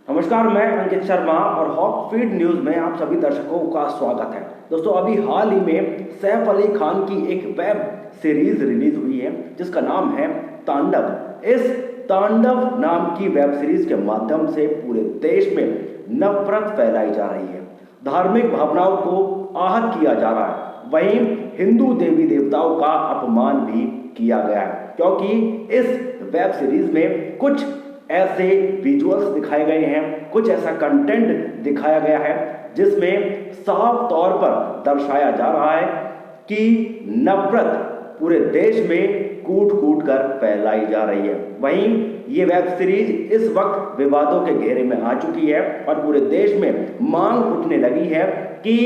नमस्कार, मैं अंकित शर्मा और हॉट फीड न्यूज में आप सभी दर्शकों का स्वागत है। दोस्तों, अभी हाल ही में सैफ अली खान की एक वेब सीरीज रिलीज हुई है जिसका नाम है तांडव। इस तांडव नाम की वेब सीरीज के माध्यम से पूरे देश में नफरत फैलाई जा रही है, धार्मिक भावनाओं को आहत किया जा रहा है, वहीं हिंदू देवी देवताओं का अपमान भी किया गया है। क्योंकि इस वेब सीरीज में कुछ ऐसे विजुअल्स दिखाए गए हैं, कुछ ऐसा कंटेंट दिखाया गया है जिसमें साफ तौर पर दर्शाया जा रहा है कि नफरत पूरे देश में कूट कूट कर फैलाई जा रही है। वहीं ये वेब सीरीज इस वक्त विवादों के घेरे में आ चुकी है और पूरे देश में मांग उठने लगी है कि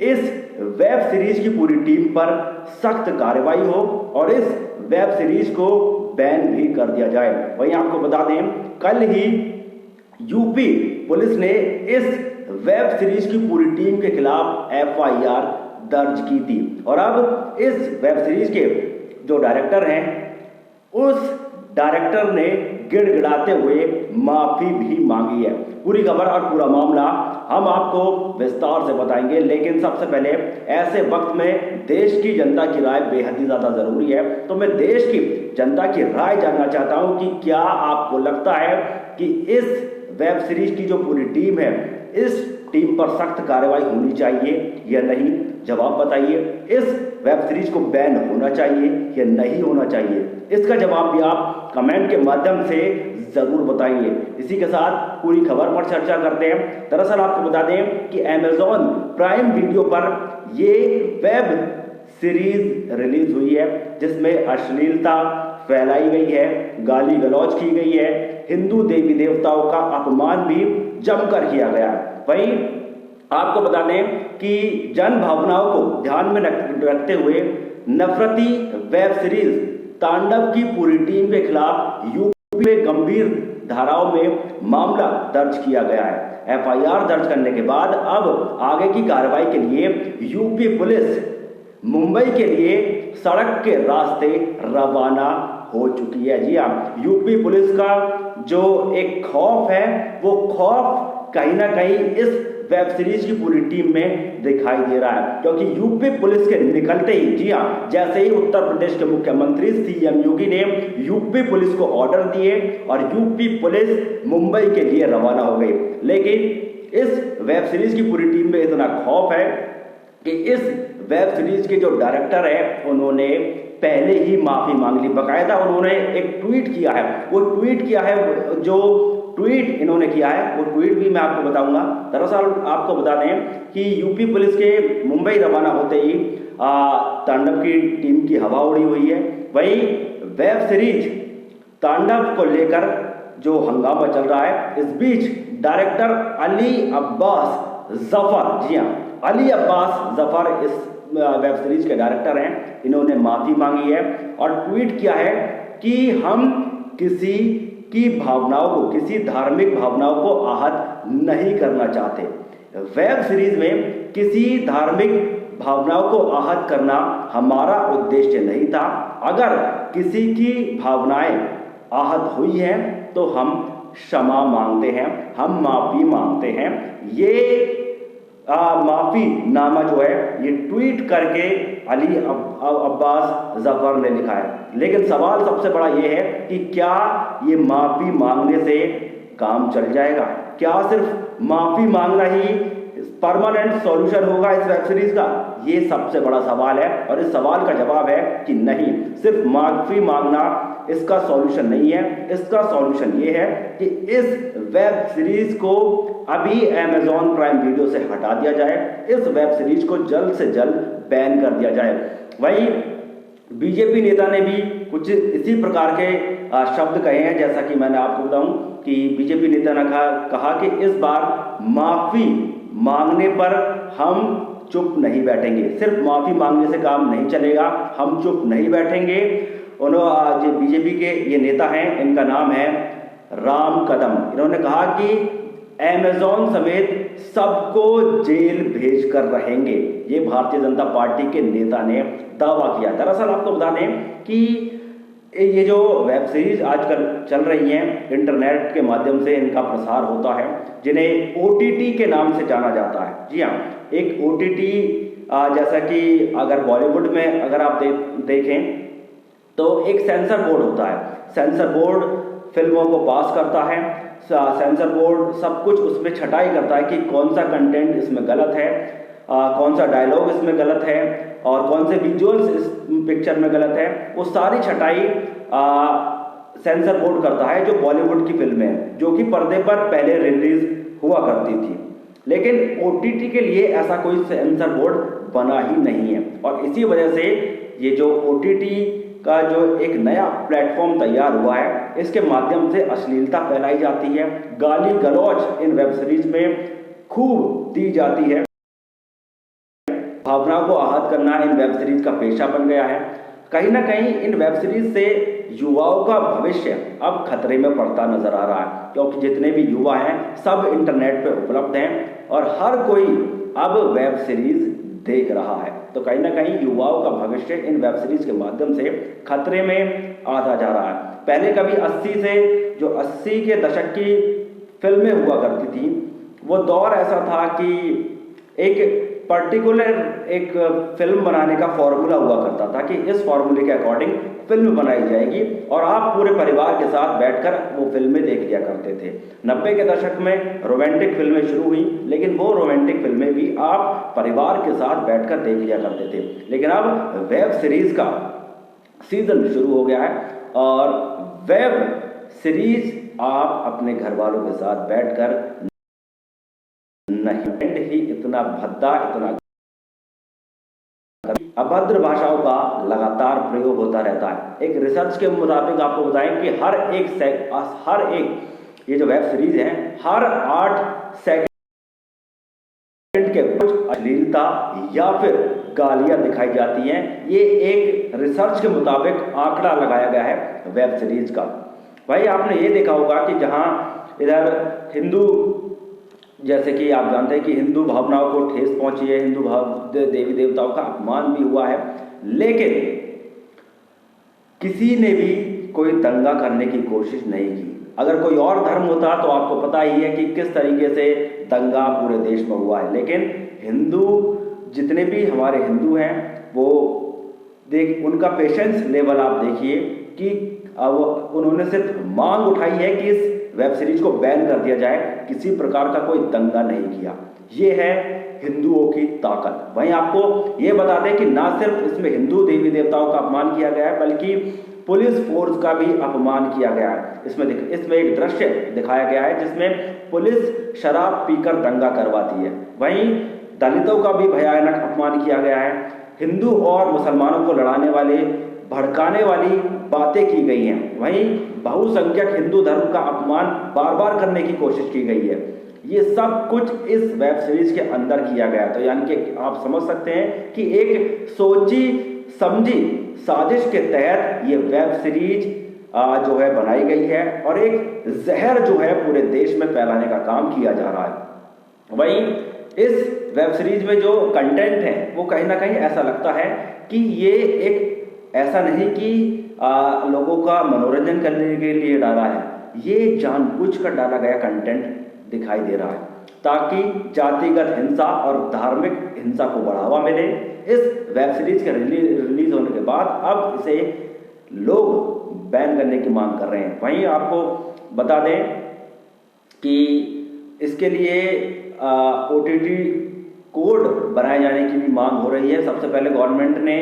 इस वेब सीरीज की पूरी टीम पर सख्त कार्रवाई हो और इस वेब सीरीज को बैन भी कर दिया जाए। वहीं आपको बता दें, कल ही यूपी पुलिस ने इस वेब सीरीज की पूरी टीम के खिलाफ एफआईआर दर्ज की थी और अब इस वेब सीरीज के जो डायरेक्टर हैं, उस डायरेक्टर ने गिड़गिड़ाते हुए माफी भी मांगी है। पूरी खबर और पूरा मामला हम आपको विस्तार से बताएंगे, लेकिन सबसे पहले ऐसे वक्त में देश की जनता की राय बेहद ही ज्यादा जरूरी है। तो मैं देश की जनता की राय जानना चाहता हूं कि क्या आपको लगता है कि इस वेब सीरीज की जो पूरी टीम है, इस टीम पर सख्त कार्रवाई होनी चाहिए या नहीं? जवाब बताइए। इस वेब सीरीज को बैन होना चाहिए या नहीं होना चाहिए? इसका जवाब भी आप कमेंट के माध्यम से जरूर बताइए। इसी के साथ पूरी खबर पर चर्चा करते हैं। दरअसल आपको बता दें कि अमेजॉन प्राइम वीडियो पर ये वेब सीरीज रिलीज हुई है जिसमें अश्लीलता फैलाई गई है, गाली गलौज की गई है, हिंदू देवी देवताओं का अपमान भी जमकर किया गया है। वहीं आपको बता दें कि जन भावनाओं को ध्यान में रखते हुए नफरती वेब सीरीज तांडव की पूरी टीम के खिलाफ यूपी में गंभीर धाराओं में मामला दर्ज किया गया है। एफआईआर दर्ज करने के बाद अब आगे की कार्रवाई के लिए यूपी पुलिस मुंबई के लिए सड़क के रास्ते रवाना हो चुकी है। जी हाँ, यूपी पुलिस का जो एक खौफ है, वो खौफ कहीं ना कहीं इस वेब सीरीज की पूरी टीम में दिखाई दे रहा है, क्योंकि यूपी पुलिस के निकलते ही, जी हाँ, जैसे ही उत्तर प्रदेश के मुख्यमंत्री सीएम योगी ने यूपी पुलिस को ऑर्डर दिए और यूपी पुलिस मुंबई के लिए रवाना हो गई। लेकिन इस वेब सीरीज की पूरी टीम में इतना खौफ है कि इस वेब सीरीज के जो डायरेक्टर है, उन्होंने पहले ही माफी मांग ली। बकायदा उन्होंने एक ट्वीट किया है। वो ट्वीट किया है, जो ट्वीट इन्होंने किया है वो ट्वीट भी मैं आपको बताऊंगा। दरअसल आपको बता दें कि यूपी पुलिस के मुंबई रवाना होते ही तांडव की टीम की हवा उड़ी हुई है। वहीं वेब सीरीज तांडव को लेकर जो हंगामा चल रहा है, इस बीच डायरेक्टर अली अब्बास जफर, जी हाँ, अली अब्बास जफर इस वेब सीरीज के डायरेक्टर हैं, इन्होंने माफी मांगी है और ट्वीट किया है कि हम किसी की भावनाओं को, किसी धार्मिक भावनाओं को आहत नहीं करना चाहते। वेब सीरीज में किसी धार्मिक भावनाओं को आहत करना हमारा उद्देश्य नहीं था। अगर किसी की भावनाएं आहत हुई हैं तो हम क्षमा मांगते हैं, हम माफी मांगते हैं। ये माफी नामा जो है, ये ट्वीट करके अली अब्बास जफर ने लिखा है। लेकिन सवाल सबसे बड़ा ये है कि क्या ये माफी मांगने से काम चल जाएगा? क्या सिर्फ माफी मांगना ही परमानेंट सॉल्यूशन होगा इस वेब सीरीज का? ये सबसे बड़ा सवाल है और इस सवाल का जवाब है कि नहीं, सिर्फ माफी मांगना इसका सॉल्यूशन नहीं है। इसका सॉल्यूशन ये है कि इस वेब सीरीज को अभी अमेजॉन प्राइम वीडियो से हटा दिया जाए, इस वेब सीरीज को जल्द से जल्द बैन कर दिया जाए। वहीं बीजेपी नेता ने भी कुछ इसी प्रकार के शब्द कहे हैं। जैसा कि मैंने आपको बताऊं कि बीजेपी नेता ने कहा कि इस बार माफी मांगने पर हम चुप नहीं बैठेंगे। सिर्फ माफी मांगने से काम नहीं चलेगा, हम चुप नहीं बैठेंगे। उन्होंने बीजेपी के ये नेता हैं, इनका नाम है राम कदम। इन्होंने कहा कि अमेजॉन समेत सबको जेल भेज कर रहेंगे। ये भारतीय जनता पार्टी के नेता ने दावा किया। दरअसल आपको बता दें कि ये जो वेब सीरीज आजकल चल रही हैं इंटरनेट के माध्यम से इनका प्रसार होता है, जिन्हें ओटीटी के नाम से जाना जाता है। जी हाँ, एक ओटीटी, जैसा कि अगर बॉलीवुड में अगर आप देखें तो एक सेंसर बोर्ड होता है। सेंसर बोर्ड फिल्मों को पास करता है, सेंसर बोर्ड सब कुछ उसमें छटाई करता है कि कौन सा कंटेंट इसमें गलत है, कौन सा डायलॉग इसमें गलत है और कौन से विजुअल्स इस पिक्चर में गलत है। वो सारी छटाई सेंसर बोर्ड करता है, जो बॉलीवुड की फिल्में हैं जो कि पर्दे पर पहले रिलीज हुआ करती थी। लेकिन ओटीटी के लिए ऐसा कोई सेंसर बोर्ड बना ही नहीं है, और इसी वजह से ये जो ओटीटी का जो एक नया प्लेटफॉर्म तैयार हुआ है, इसके माध्यम से अश्लीलता फैलाई जाती है, गाली गलौज इन वेब सीरीज में खूब दी जाती है। भावनाओं को आहत करना इन वेब सीरीज का पेशा बन गया है। कहीं ना कहीं इन वेब सीरीज से युवाओं का भविष्य अब खतरे में पड़ता नजर आ रहा है, क्योंकि जितने भी युवा हैं सब इंटरनेट पे उपलब्ध हैं और हर कोई अब वेब सीरीज देख रहा है। तो कहीं ना कहीं युवाओं का भविष्य इन वेब सीरीज के माध्यम से खतरे में आता जा रहा है। पहले कभी 80 के दशक की फिल्में हुआ करती थी, वो दौर ऐसा था कि एक पर्टिकुलर एक फिल्म बनाने का फॉर्मूला हुआ करता था कि इस फॉर्मूले के अकॉर्डिंग फिल्म बनाई जाएगी और आप पूरे परिवार के साथ बैठकर वो फिल्में देख लिया करते थे। 90 के दशक में रोमांटिक फिल्में शुरू हुई, लेकिन वो रोमांटिक फिल्में भी आप परिवार के साथ बैठकर देख लिया करते थे। लेकिन अब वेब सीरीज का सीजन शुरू हो गया है और वेब सीरीज आप अपने घर वालों के साथ बैठकर नहीं, ही इतना भद्दा, इतना अभद्र भाषाओं का लगातार प्रयोग होता रहता है। एक रिसर्च के मुताबिक आपको बताएं कि हर एक ये जो वेब सीरीज है, हर 8 सेकंड के कुछ अश्लीलता या फिर गालियां दिखाई जाती हैं। ये एक रिसर्च के मुताबिक आंकड़ा लगाया गया है वेब सीरीज का। भाई आपने ये देखा होगा कि जहां इधर हिंदू, जैसे कि आप जानते हैं कि हिंदू भावनाओं को ठेस पहुंची है, हिंदू देवी देवताओं का अपमान भी हुआ है, लेकिन किसी ने भी कोई दंगा करने की कोशिश नहीं की। अगर कोई और धर्म होता तो आपको पता ही है कि किस तरीके से दंगा पूरे देश में हुआ है। लेकिन हिंदू, जितने भी हमारे हिंदू हैं, वो उनका पेशेंस लेवल आप देखिए कि उन्होंने सिर्फ मांग उठाई है कि इस वेब सीरीज को बैन कर दिया जाए, किसी प्रकार का कोई दंगा नहीं किया। ये है हिंदुओं की ताकत। वहीं आपको ये बता दें कि ना सिर्फ इसमें हिंदू देवी देवताओं का अपमान किया गया है, बल्कि पुलिस फोर्स का भी अपमान किया गया है। इसमें एक दृश्य दिखाया गया है जिसमें पुलिस शराब पीकर दंगा करवाती है। वहीं दलितों का भी भयानक अपमान किया गया है। हिंदू और मुसलमानों को लड़ाने वाले, भड़काने वाली बातें की गई हैं। वहीं बहुसंख्यक हिंदू धर्म का अपमान बार बार करने की कोशिश की गई है। ये सब कुछ इस वेब सीरीज के अंदर किया गया। तो यानी कि आप समझ सकते हैं कि एक सोची समझी साजिश के तहत ये वेब सीरीज जो है बनाई गई है और एक जहर जो है पूरे देश में फैलाने का काम किया जा रहा है। वहीं इस वेब सीरीज में जो कंटेंट है वो कहीं ना कहीं ऐसा लगता है कि ये एक ऐसा नहीं कि लोगों का मनोरंजन करने के लिए डाला है, ये जानबूझकर डाला गया कंटेंट दिखाई दे रहा है ताकि जातिगत हिंसा और धार्मिक हिंसा को बढ़ावा मिले। इस वेब सीरीज के रिलीज होने के बाद अब इसे लोग बैन करने की मांग कर रहे हैं। वहीं आपको बता दें कि इसके लिए OTT कोड बनाए जाने की भी मांग हो रही है। सबसे पहले गवर्नमेंट ने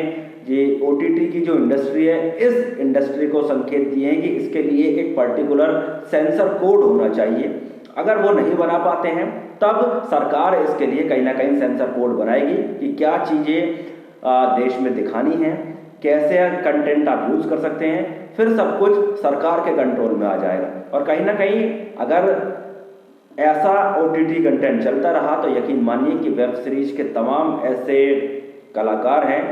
ये OTT की जो इंडस्ट्री है, इस इंडस्ट्री को संकेत दिए हैं कि इसके लिए एक पर्टिकुलर सेंसर कोड होना चाहिए। अगर वो नहीं बना पाते हैं तब सरकार इसके लिए कहीं ना कहीं सेंसर कोड बनाएगी कि क्या चीज़ें देश में दिखानी है, कैसे कंटेंट आप यूज़ कर सकते हैं। फिर सब कुछ सरकार के कंट्रोल में आ जाएगा। और कहीं ना कहीं अगर ऐसा OTT कंटेंट चलता रहा तो यकीन मानिए कि वेब सीरीज के तमाम ऐसे कलाकार हैं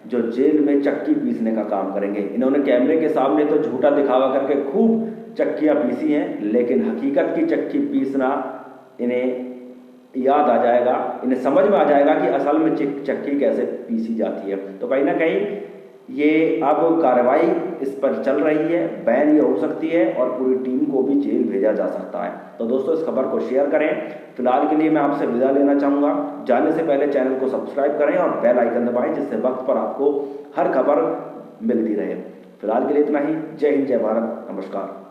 जो जेल में चक्की पीसने का काम करेंगे। इन्होंने कैमरे के सामने तो झूठा दिखावा करके खूब चक्कियां पीसी हैं, लेकिन हकीकत की चक्की पीसना इन्हें याद आ जाएगा, इन्हें समझ में आ जाएगा कि असल में चक्की कैसे पीसी जाती है। तो कहीं ना कहीं ये अब कार्रवाई इस पर चल रही है, बैन ये हो सकती है और पूरी टीम को भी जेल भेजा जा सकता है। तो दोस्तों इस खबर को शेयर करें। फिलहाल के लिए मैं आपसे विदा लेना चाहूँगा। जाने से पहले चैनल को सब्सक्राइब करें और बेल आइकन दबाएं, जिससे वक्त पर आपको हर खबर मिलती रहे। फिलहाल के लिए इतना ही। जय हिंद, जय भारत, नमस्कार।